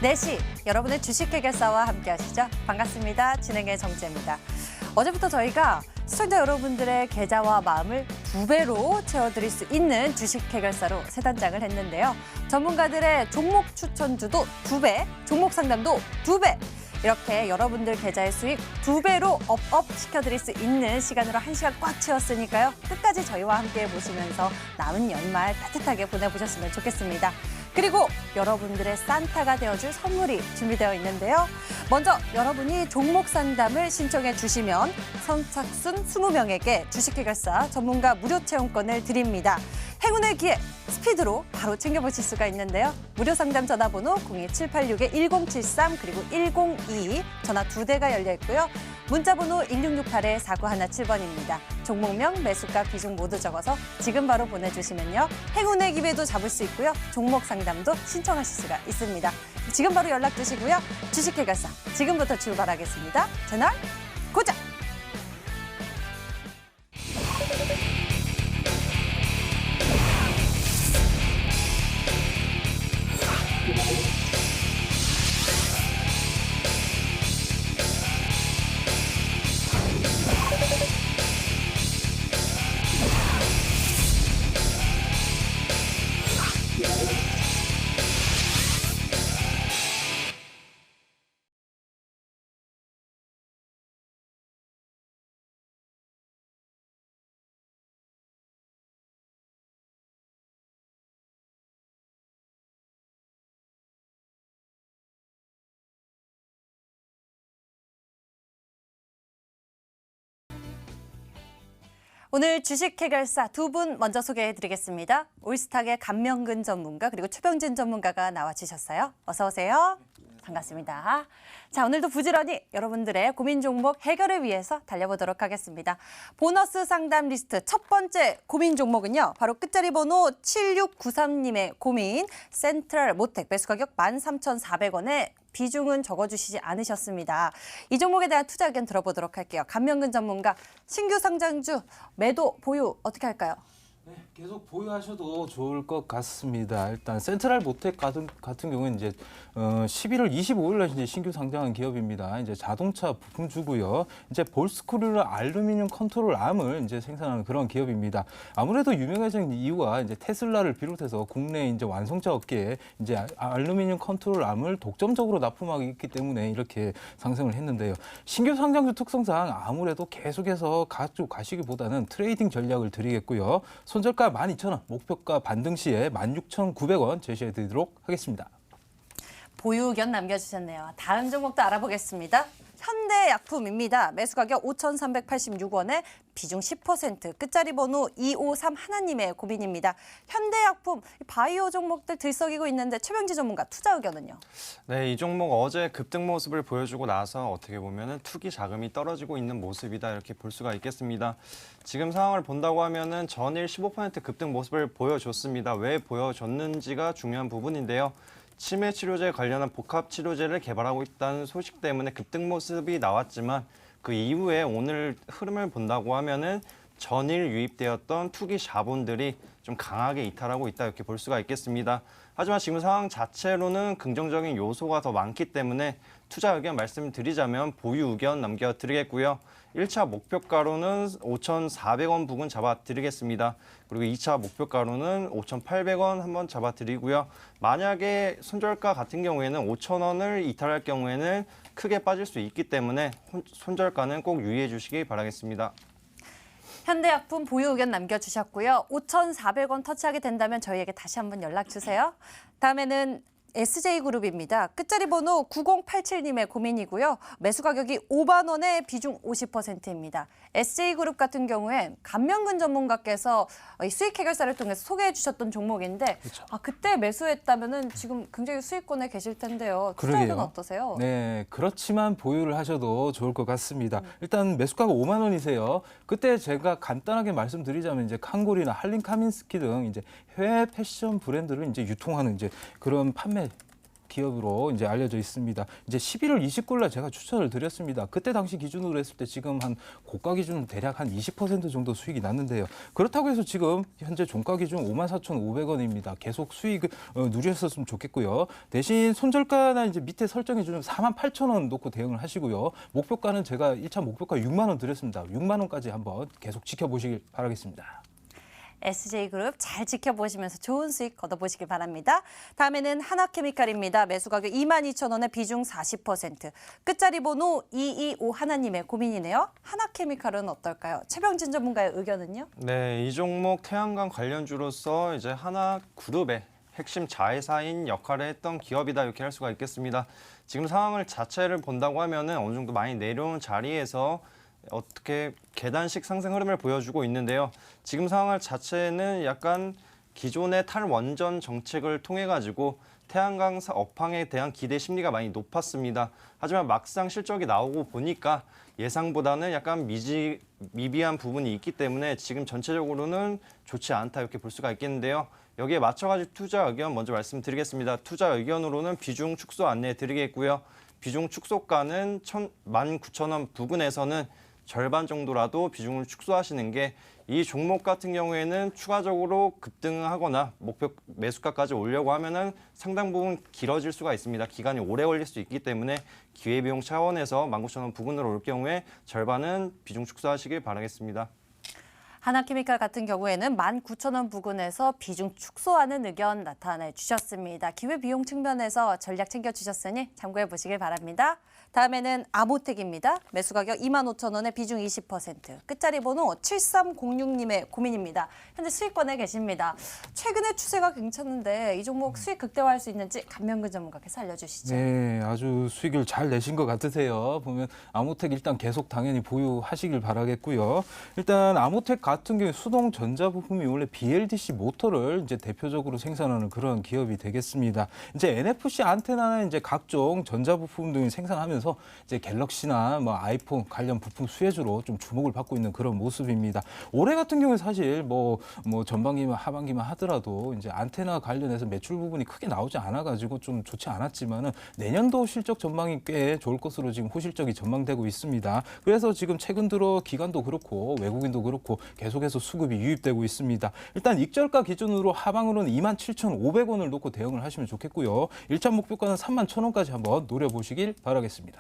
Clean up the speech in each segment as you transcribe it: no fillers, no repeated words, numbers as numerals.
4시 여러분의 주식 해결사와 함께 하시죠. 반갑습니다. 진행의 정재입니다. 어제부터 저희가 시청자 여러분들의 계좌와 마음을 2배로 채워드릴 수 있는 주식 해결사로 새 단장을 했는데요. 전문가들의 종목 추천주도 2배, 종목 상담도 2배. 이렇게 여러분들 계좌의 수익 2배로 업업 시켜드릴 수 있는 시간으로 1시간 꽉 채웠으니까요. 끝까지 저희와 함께 보시면서 남은 연말 따뜻하게 보내보셨으면 좋겠습니다. 그리고 여러분들의 산타가 되어줄 선물이 준비되어 있는데요. 먼저 여러분이 종목 상담을 신청해 주시면 선착순 20명에게 주식 해결사 전문가 무료 체험권을 드립니다. 행운의 기회 스피드로 바로 챙겨보실 수가 있는데요. 무료 상담 전화번호 02786-1073 그리고 1022 전화 2대가 열려 있고요. 문자번호 1668-4917번입니다. 종목명, 매수가, 비중 모두 적어서 지금 바로 보내주시면요. 행운의 기회도 잡을 수 있고요. 종목 상담도 신청하실 수가 있습니다. 지금 바로 연락 주시고요. 주식 해결사 지금부터 출발하겠습니다. 채널 고정! 오늘 주식 해결사 2분 먼저 소개해드리겠습니다. 올스탁의 감명근 전문가 그리고 최병진 전문가가 나와주셨어요. 어서 오세요. 반갑습니다. 자, 오늘도 부지런히 여러분들의 고민 종목 해결을 위해서 달려보도록 하겠습니다. 보너스 상담 리스트 첫 번째 고민 종목은요. 바로 끝자리 번호 7693님의 고민 센트럴 모텍 매수 가격 13,400원에 비중은 적어주시지 않으셨습니다. 이 종목에 대한 투자 의견 들어보도록 할게요. 감명근 전문가, 신규 상장주 매도 보유 어떻게 할까요? 네, 계속 보유하셔도 좋을 것 같습니다. 일단 센트럴 모텍 같은 경우는 이제 11월 25일날 이제 신규 상장한 기업입니다. 이제 자동차 부품주고요. 이제 볼스크루를 알루미늄 컨트롤 암을 이제 생산하는 그런 기업입니다. 아무래도 유명해진 이유가 이제 테슬라를 비롯해서 국내 이제 완성차 업계에 이제 알루미늄 컨트롤 암을 독점적으로 납품하고 있기 때문에 이렇게 상승을 했는데요. 신규 상장주 특성상 아무래도 계속해서 가지고 가시기보다는 트레이딩 전략을 드리겠고요. 손절가 12,000원, 목표가 반등 시에 16,900원 제시해 드리도록 하겠습니다. 보유 의견 남겨주셨네요. 다음 종목도 알아보겠습니다. 현대약품입니다. 매수 가격 5,386원에 비중 10%, 끝자리 번호 253 하나님의 고민입니다. 현대약품, 바이오 종목들 들썩이고 있는데 최병지 전문가 투자 의견은요? 네, 이 종목 어제 급등 모습을 보여주고 나서 어떻게 보면은 투기 자금이 떨어지고 있는 모습이다 이렇게 볼 수가 있겠습니다. 지금 상황을 본다고 하면은 전일 15% 급등 모습을 보여줬습니다. 왜 보여줬는지가 중요한 부분인데요. 치매 치료제 관련한 복합 치료제를 개발하고 있다는 소식 때문에 급등 모습이 나왔지만 그 이후에 오늘 흐름을 본다고 하면은 전일 유입되었던 투기 자본들이 좀 강하게 이탈하고 있다 이렇게 볼 수가 있겠습니다. 하지만 지금 상황 자체로는 긍정적인 요소가 더 많기 때문에 투자 의견 말씀드리자면 보유 의견 남겨드리겠고요. 1차 목표가로는 5,400원 부근 잡아드리겠습니다. 그리고 2차 목표가로는 5,800원 한번 잡아드리고요. 만약에 손절가 같은 경우에는 5,000원을 이탈할 경우에는 크게 빠질 수 있기 때문에 손절가는 꼭 유의해 주시기 바라겠습니다. 현대약품 보유 의견 남겨주셨고요. 5,400원 터치하게 된다면 저희에게 다시 한번 연락 주세요. 다음에는 SJ그룹입니다. 끝자리 번호 9087님의 고민이고요. 매수 가격이 5만 원에 비중 50%입니다. SJ그룹 같은 경우엔 감명근 전문가께서 이 수익 해결사를 통해서 소개해 주셨던 종목인데 그렇죠. 그때 매수했다면은 지금 굉장히 수익권에 계실 텐데요. 투자 의견 어떠세요? 네, 그렇지만 보유를 하셔도 좋을 것 같습니다. 일단 매수가가 5만 원이세요. 그때 제가 간단하게 말씀드리자면 이제 칸골이나 할린 카민스키 등 이제 해외 패션 브랜드를 이제 유통하는 이제 그런 판매 기업으로 이제 알려져 있습니다. 이제 11월 29일 날 제가 추천을 드렸습니다. 그때 당시 기준으로 했을 때 지금 한 고가 기준 대략 한 20% 정도 수익이 났는데요. 그렇다고 해서 지금 현재 종가 기준 54,500원입니다. 계속 수익을 누렸었으면 좋겠고요. 대신 손절가나 이제 밑에 설정해 주는 48,000원 놓고 대응을 하시고요. 목표가는 제가 1차 목표가 6만 원 드렸습니다. 6만 원까지 한번 계속 지켜보시길 바라겠습니다. SJ그룹 잘 지켜보시면서 좋은 수익 거둬보시길 바랍니다. 다음에는 하나케미칼입니다. 매수 가격 22,000원에 비중 40%. 끝자리 번호 225 하나님의 고민이네요. 하나케미칼은 어떨까요? 최병진 전문가의 의견은요? 네, 이 종목 태양광 관련주로서 이제 하나그룹의 핵심 자회사인 역할을 했던 기업이다 이렇게 할 수가 있겠습니다. 지금 상황을 자체를 본다고 하면은 어느 정도 많이 내려온 자리에서 어떻게 계단식 상승 흐름을 보여주고 있는데요. 지금 상황 자체는 약간 기존의 탈원전 정책을 통해 가지고 태양광 업황에 대한 기대 심리가 많이 높았습니다. 하지만 막상 실적이 나오고 보니까 예상보다는 약간 미비한 부분이 있기 때문에 지금 전체적으로는 좋지 않다 이렇게 볼 수가 있겠는데요. 여기에 맞춰가지고 투자 의견 먼저 말씀드리겠습니다. 투자 의견으로는 비중 축소 안내해 드리겠고요. 비중 축소가는 19,000원 부근에서는 절반 정도라도 비중을 축소하시는 게 이 종목 같은 경우에는 추가적으로 급등하거나 목표 매수가까지 오려고 하면은 상당 부분 길어질 수가 있습니다. 기간이 오래 걸릴 수 있기 때문에 기회비용 차원에서 19,000원 부근으로 올 경우에 절반은 비중 축소하시길 바라겠습니다. 하나케미칼 같은 경우에는 19,000원 부근에서 비중 축소하는 의견 나타내 주셨습니다. 기회비용 측면에서 전략 챙겨주셨으니 참고해 보시길 바랍니다. 다음에는 아모텍입니다. 매수 가격 25,000원에 비중 20%. 끝자리 번호 7306님의 고민입니다. 현재 수익권에 계십니다. 최근의 추세가 괜찮은데 이 종목 수익 극대화할 수 있는지 감명근 전문가께서 알려주시죠. 네, 아주 수익을 잘 내신 것 같으세요. 보면 아모텍 일단 계속 당연히 보유하시길 바라겠고요. 일단 아모텍 같은 경우에 수동 전자 부품이 원래 BLDC 모터를 이제 대표적으로 생산하는 그런 기업이 되겠습니다. 이제 NFC 안테나나 이제 각종 전자 부품 등을 생산하면서 이제 갤럭시나 뭐 아이폰 관련 부품 수혜주로 좀 주목을 받고 있는 그런 모습입니다. 올해 같은 경우에 사실 뭐 전반기만 하반기만 하더라도 이제 안테나 관련해서 매출 부분이 크게 나오지 않아가지고 좀 좋지 않았지만은 내년도 실적 전망이 꽤 좋을 것으로 지금 호실적이 전망되고 있습니다. 그래서 지금 최근 들어 기관도 그렇고 외국인도 그렇고 계속해서 수급이 유입되고 있습니다. 일단 익절가 기준으로 하방으로는 27,500원을 놓고 대응을 하시면 좋겠고요. 1차 목표가는 31,000원까지 한번 노려보시길 바라겠습니다.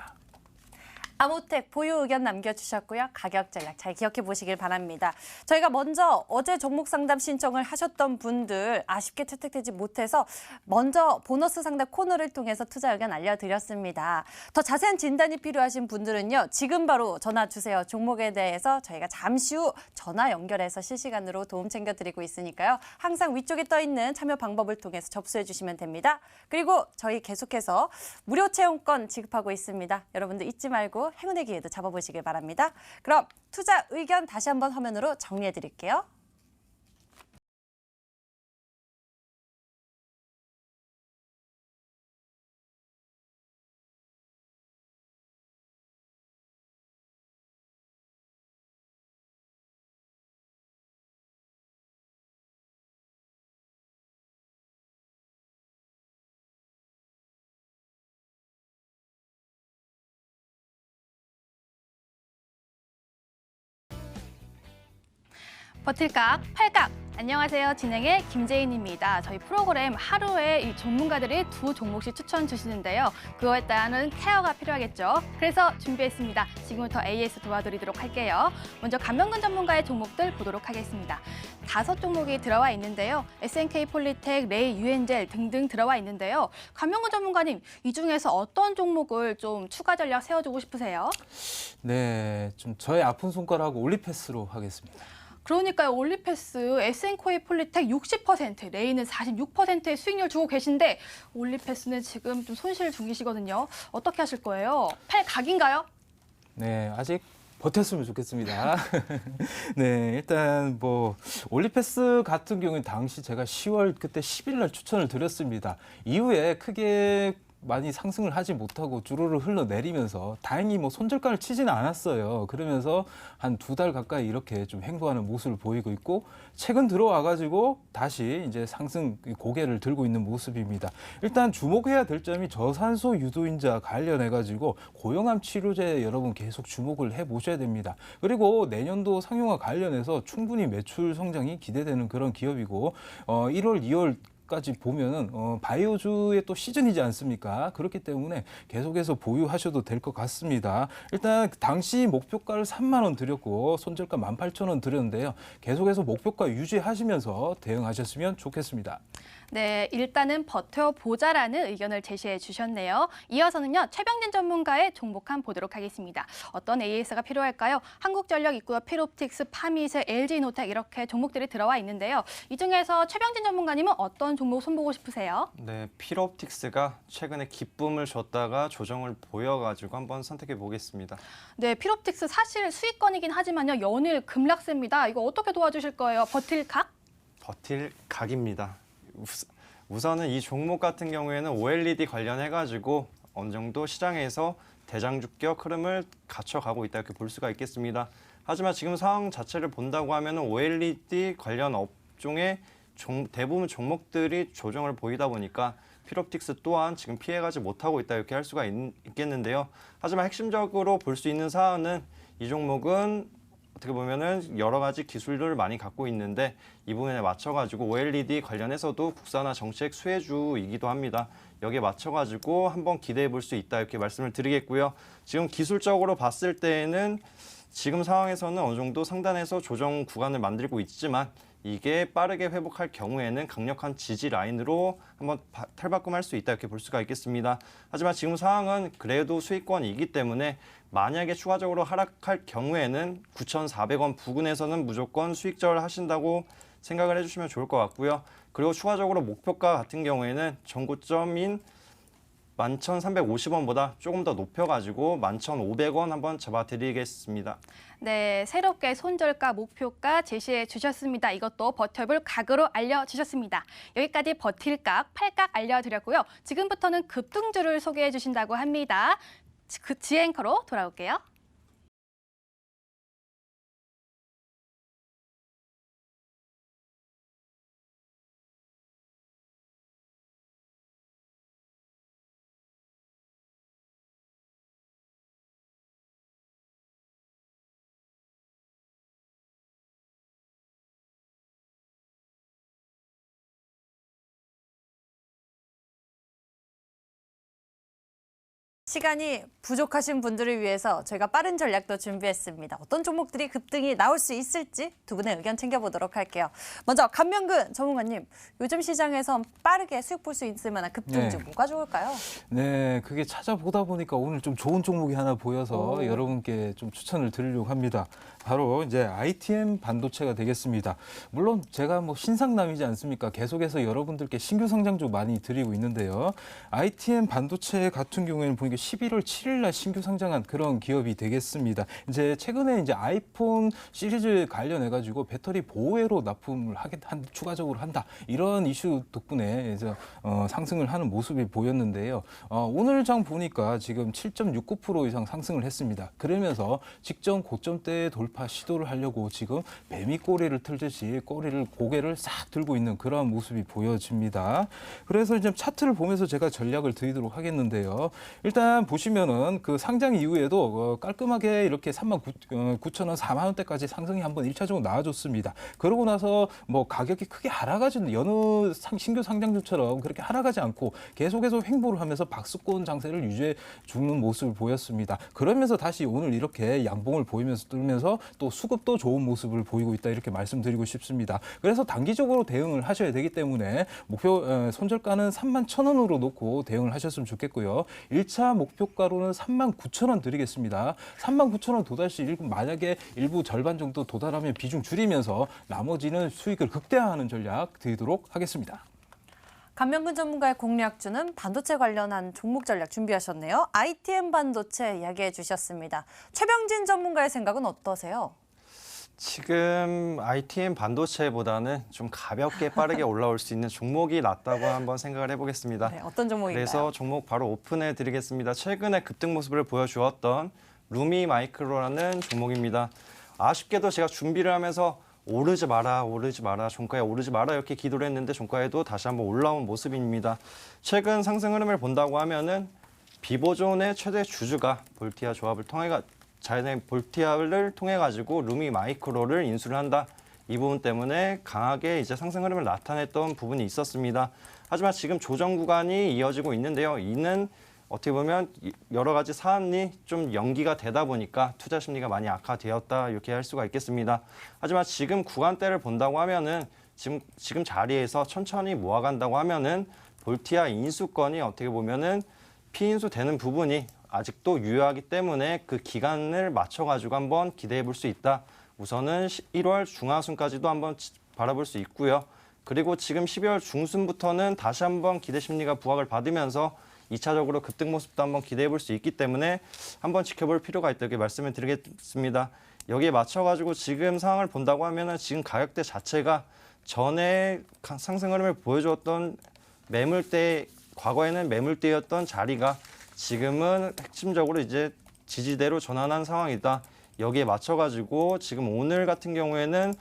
아모텍 보유 의견 남겨주셨고요. 가격 전략 잘 기억해 보시길 바랍니다. 저희가 먼저 어제 종목 상담 신청을 하셨던 분들 아쉽게 채택되지 못해서 먼저 보너스 상담 코너를 통해서 투자 의견 알려드렸습니다. 더 자세한 진단이 필요하신 분들은요. 지금 바로 전화 주세요. 종목에 대해서 저희가 잠시 후 전화 연결해서 실시간으로 도움 챙겨드리고 있으니까요. 항상 위쪽에 떠있는 참여 방법을 통해서 접수해 주시면 됩니다. 그리고 저희 계속해서 무료 체험권 지급하고 있습니다. 여러분들 잊지 말고 행운의 기회도 잡아보시길 바랍니다. 그럼 투자 의견 다시 한번 화면으로 정리해 드릴게요. 버틸각, 팔각. 안녕하세요. 진행의 김재인입니다. 저희 프로그램 하루에 이 전문가들이 2 종목씩 추천 주시는데요. 그거에 따른 케어가 필요하겠죠. 그래서 준비했습니다. 지금부터 AS 도와드리도록 할게요. 먼저 감명근 전문가의 종목들 보도록 하겠습니다. 5 종목이 들어와 있는데요. SNK 폴리텍, 레이, 유엔젤 등등 들어와 있는데요. 감명근 전문가님, 이 중에서 어떤 종목을 좀 추가 전략 세워주고 싶으세요? 네, 좀 저의 아픈 손가락 올리패스로 하겠습니다. 그러니까요. 올리패스, SNK 폴리텍 60%, 레이는 46%의 수익률 주고 계신데 올리패스는 지금 좀 손실 중이시거든요. 어떻게 하실 거예요? 팔 각인가요? 네, 아직 버텼으면 좋겠습니다. 네, 일단 뭐 올리패스 같은 경우는 당시 제가 10월 그때 10일 날 추천을 드렸습니다. 이후에 크게 많이 상승을 하지 못하고 주로를 흘러내리면서 다행히 뭐 손절가를 치지는 않았어요. 그러면서 한 2달 가까이 이렇게 좀 횡보하는 모습을 보이고 있고 최근 들어와가지고 다시 이제 상승 고개를 들고 있는 모습입니다. 일단 주목해야 될 점이 저산소 유도인자 관련해가지고 고용암 치료제 여러분 계속 주목을 해보셔야 됩니다. 그리고 내년도 상용화 관련해서 충분히 매출 성장이 기대되는 그런 기업이고 1월, 2월 까지 보면은 바이오주의 또 시즌이지 않습니까? 그렇기 때문에 계속해서 보유하셔도 될 것 같습니다. 일단 당시 목표가를 3만 원 드렸고 손절가 18,000원 드렸는데요. 계속해서 목표가 유지하시면서 대응하셨으면 좋겠습니다. 네, 일단은 버텨보자라는 의견을 제시해 주셨네요. 이어서는요, 최병진 전문가의 종목 한번 보도록 하겠습니다. 어떤 AS가 필요할까요? 한국전력 있고요, 필옵틱스, 파미세, LG노텍 이렇게 종목들이 들어와 있는데요. 이 중에서 최병진 전문가님은 어떤 종목 손보고 싶으세요? 네, 필옵틱스가 최근에 기쁨을 줬다가 조정을 보여가지고 한번 선택해 보겠습니다. 네, 필옵틱스 사실 수익권이긴 하지만요, 연일 급락세입니다. 이거 어떻게 도와주실 거예요? 버틸 각? 버틸 각입니다. 우선은 이 종목 같은 경우에는 OLED 관련해가지고 어느 정도 시장에서 대장주격 흐름을 갖춰가고 있다 이렇게 볼 수가 있겠습니다. 하지만 지금 상황 자체를 본다고 하면 OLED 관련 업종의 대부분 종목들이 조정을 보이다 보니까 필옵틱스 또한 지금 피해가지 못하고 있다 이렇게 할 수가 있겠는데요. 하지만 핵심적으로 볼 수 있는 사안은 이 종목은 어떻게 보면은 여러 가지 기술들을 많이 갖고 있는데 이 부분에 맞춰가지고 OLED 관련해서도 국산화 정책 수혜주이기도 합니다. 여기에 맞춰가지고 한번 기대해 볼 수 있다 이렇게 말씀을 드리겠고요. 지금 기술적으로 봤을 때에는 지금 상황에서는 어느 정도 상단에서 조정 구간을 만들고 있지만 이게 빠르게 회복할 경우에는 강력한 지지 라인으로 한번 탈바꿈할 수 있다 이렇게 볼 수가 있겠습니다. 하지만 지금 상황은 그래도 수익권이기 때문에 만약에 추가적으로 하락할 경우에는 9,400원 부근에서는 무조건 수익절 하신다고 생각을 해주시면 좋을 것 같고요. 그리고 추가적으로 목표가 같은 경우에는 전고점인 11,350원보다 조금 더 높여가지고 11,500원 한번 잡아드리겠습니다. 네, 새롭게 손절가, 목표가 제시해 주셨습니다. 이것도 버텨볼 각으로 알려주셨습니다. 여기까지 버틸 각, 팔각 알려드렸고요. 지금부터는 급등주를 소개해 주신다고 합니다. 그 지앵커로 돌아올게요. 시간이 부족하신 분들을 위해서 저희가 빠른 전략도 준비했습니다. 어떤 종목들이 급등이 나올 수 있을지 두 분의 의견 챙겨보도록 할게요. 먼저 감명근 전문가님, 요즘 시장에서 빠르게 수익 볼 수 있을 만한 급등주 뭐가 좋을까요? 네, 그게 찾아보다 보니까 오늘 좀 좋은 종목이 하나 보여서 여러분께 좀 추천을 드리려고 합니다. 바로 이제 ITM 반도체가 되겠습니다. 물론 제가 뭐 신상남이지 않습니까? 계속해서 여러분들께 신규 상장주 많이 드리고 있는데요. ITM 반도체 같은 경우에는 보니까 11월 7일 날 신규 상장한 그런 기업이 되겠습니다. 이제 최근에 이제 아이폰 시리즈 관련해 가지고 배터리 보호회로 납품을 추가적으로 한다. 이런 이슈 덕분에 이제 상승을 하는 모습이 보였는데요. 오늘 장 보니까 지금 7.69% 이상 상승을 했습니다. 그러면서 직전 고점대에 돌파 시도를 하려고 지금 뱀이 꼬리를 틀듯이 고개를 싹 들고 있는 그런 모습이 보여집니다. 그래서 이제 차트를 보면서 제가 전략을 드리도록 하겠는데요. 일단 보시면은 그 상장 이후에도 깔끔하게 이렇게 39,000원, 4만 원대까지 상승이 한번 1차적으로 나와줬습니다. 그러고 나서 뭐 가격이 크게 하락하지는 여느 신규 상장주처럼 그렇게 하락하지 않고 계속해서 횡보를 하면서 박스권 장세를 유지해 주는 모습을 보였습니다. 그러면서 다시 오늘 이렇게 양봉을 보이면서 뚫면서 또 수급도 좋은 모습을 보이고 있다 이렇게 말씀드리고 싶습니다. 그래서 단기적으로 대응을 하셔야 되기 때문에 목표 손절가는 31,000원으로 놓고 대응을 하셨으면 좋겠고요. 1차 목표가로는 39,000원 드리겠습니다. 39,000원 도달시 만약에 일부 절반 정도 도달하면 비중 줄이면서 나머지는 수익을 극대화하는 전략 드리도록 하겠습니다. 감명근 전문가의 공략주는 반도체 관련한 종목 전략 준비하셨네요. ITM 반도체 이야기해 주셨습니다. 최병진 전문가의 생각은 어떠세요? 지금 ITM 반도체보다는 좀 가볍게 빠르게 올라올 수 있는 종목이 낫다고 한번 생각을 해보겠습니다. 네, 어떤 종목인가요? 그래서 종목 바로 오픈해 드리겠습니다. 최근에 급등 모습을 보여주었던 루미 마이크로라는 종목입니다. 아쉽게도 제가 준비를 하면서 오르지 마라, 종가에 오르지 마라 이렇게 기도를 했는데 종가에도 다시 한번 올라온 모습입니다. 최근 상승 흐름을 본다고 하면은 비보존의 최대 주주가 볼티아 조합을 통해 자연의 볼티아를 통해 가지고 루미 마이크로를 인수를 한다. 이 부분 때문에 강하게 이제 상승 흐름을 나타냈던 부분이 있었습니다. 하지만 지금 조정 구간이 이어지고 있는데요. 이는 어떻게 보면 여러 가지 사안이 좀 연기가 되다 보니까 투자 심리가 많이 악화되었다 이렇게 할 수가 있겠습니다. 하지만 지금 구간대를 본다고 하면은 지금 자리에서 천천히 모아간다고 하면은 볼티아 인수권이 어떻게 보면은 피인수 되는 부분이 아직도 유효하기 때문에 그 기간을 맞춰가지고 한번 기대해 볼 수 있다. 우선은 1월 중하순까지도 한번 바라볼 수 있고요. 그리고 지금 12월 중순부터는 다시 한번 기대 심리가 부각을 받으면서 2차적으로 급등 모습도 한번 기대해 볼 수 있기 때문에 한번 지켜볼 필요가 있다 이렇게 말씀을 드리겠습니다. 여기에 맞춰가지고 지금 상황을 본다고 하면은 지금 가격대 자체가 전에 상승 흐름을 보여주었던 매물대, 과거에는 매물대였던 자리가 지금은 핵심적으로 이제 지지대로 전환한 상황이다. 여기에 맞춰가지고 지금 오늘 같은 경우에는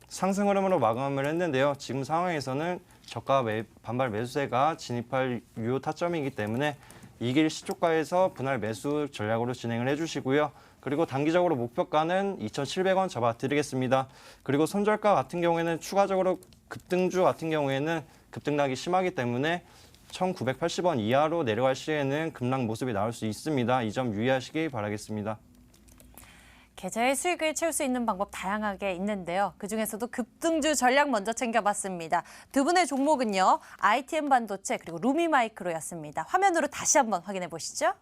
상승 흐름으로 마감을 했는데요. 지금 상황에서는 저가 반발 매수세가 진입할 유효 타점이기 때문에 이길 시초가에서 분할 매수 전략으로 진행을 해주시고요. 그리고 단기적으로 목표가는 2,700원 잡아드리겠습니다. 그리고 손절가 같은 경우에는 추가적으로 급등주 같은 경우에는 급등락이 심하기 때문에 1,980원 이하로 내려갈 시에는 급락 모습이 나올 수 있습니다. 이 점 유의하시기 바라겠습니다. 계좌의 수익을 채울 수 있는 방법 다양하게 있는데요. 그중에서도 급등주 전략 먼저 챙겨봤습니다. 두 분의 종목은요. ITM 반도체 그리고 루미 마이크로였습니다. 화면으로 다시 한번 확인해 보시죠.